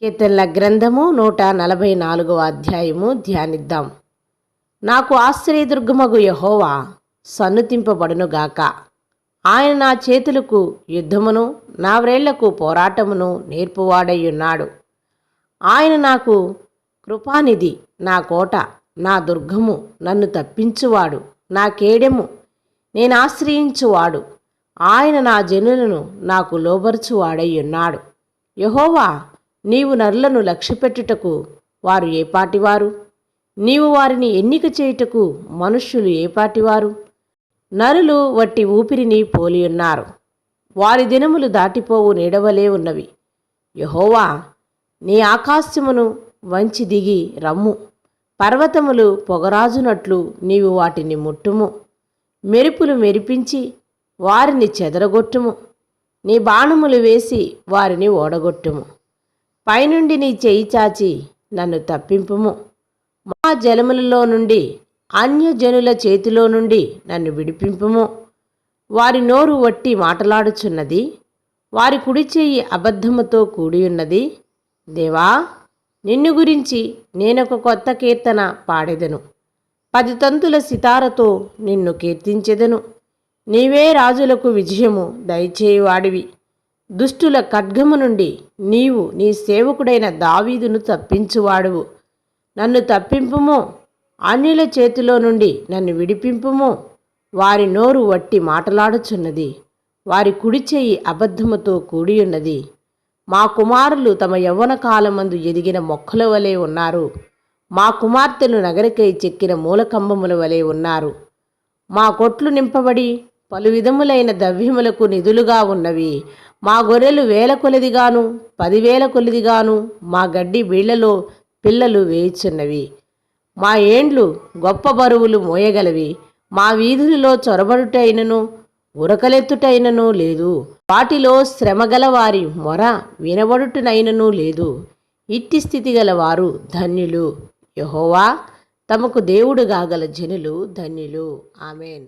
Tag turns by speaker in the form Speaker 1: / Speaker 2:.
Speaker 1: కీర్తనల గ్రంథము 144వ అధ్యాయము ధ్యానిద్దాం. నాకు ఆశ్రయదుర్గమగు యెహోవా సన్నుతింపబడునుగాక. ఆయన నా చేతులకు యుద్ధమును నా వ్రేళ్లకు పోరాటమును నేర్పువాడయ్యున్నాడు. ఆయన నాకు కృపానిధి, నా కోట, నా దుర్గము, నన్ను తప్పించువాడు, నా కేడెము, నేను ఆశ్రయించువాడు. ఆయన నా జనులను నాకు లోబరుచువాడయ్యున్నాడు. యెహోవా, నీవు నరులను లక్ష్యపెట్టుటకు వారు ఏపాటివారు? నీవు వారిని ఎన్నిక చేయుటకు మనుష్యులు ఏపాటివారు? నరులు వట్టి ఊపిరిని పోలియున్నారు. వారి దినములు దాటిపోవు నీడవలే ఉన్నవి. యెహోవా, నీ ఆకాశమును వంచి దిగి రమ్ము. పర్వతములు పొగరాజునట్లు నీవు వాటిని ముట్టుము. మెరుపులు మెరిపించి వారిని చెదరగొట్టుము. నీ బాణములు వేసి వారిని ఓడగొట్టుము. పైనుండి నీ చేయి చాచి నన్ను తప్పింపుము. మా జలములలో నుండి, అన్యజనుల చేతిలో నుండి నన్ను విడిపింపుము. వారి నోరు వట్టి మాటలాడుచున్నది, వారి కుడి చేయి అబద్ధముతో కూడియున్నది. దేవా, నిన్ను గురించి నేనొక కొత్త కీర్తన పాడెదను. 10 తంతుల సితారతో నిన్ను కీర్తించెదను. నీవే రాజులకు విజయము దయచేయువాడివి. దుష్టుల ఖడ్గము నుండి నీవు నీ సేవకుడైన దావీదును తప్పించువాడువు. నన్ను తప్పింపుము. అన్యుల చేతిలో నుండి నన్ను విడిపింపుము. వారి నోరు వట్టి మాటలాడుచున్నది, వారి కుడి చెయ్యి అబద్ధముతో కూడియున్నది. మా కుమారులు తమ యవ్వన కాలమందు ఎదిగిన మొక్కల వలె ఉన్నారు. మా కుమార్తెలు నగరికై చెక్కిన మూలకంబముల వలె ఉన్నారు. మా కొట్లు నింపబడి పలు విధములైన ద్రవ్యములకు నిధులుగా ఉన్నవి. మా గొర్రెలు 1000 కొలదిగాను 10,000 కొలదిగాను మా గడ్డి బీళ్లలో పిల్లలు వేయుచున్నవి. మా ఏండ్లు గొప్ప బరువులు మోయగలవి. మా వీధులలో చొరబడుటైనను ఉరకలెత్తుటైనను లేదు. వాటిలో శ్రమగల వారి మొర వినబడుటనైనను లేదు. ఇట్టి స్థితి గల వారు ధన్యులు. యెహోవా తమకు దేవుడు గాగల జనులు ధన్యులు. ఆమేన్.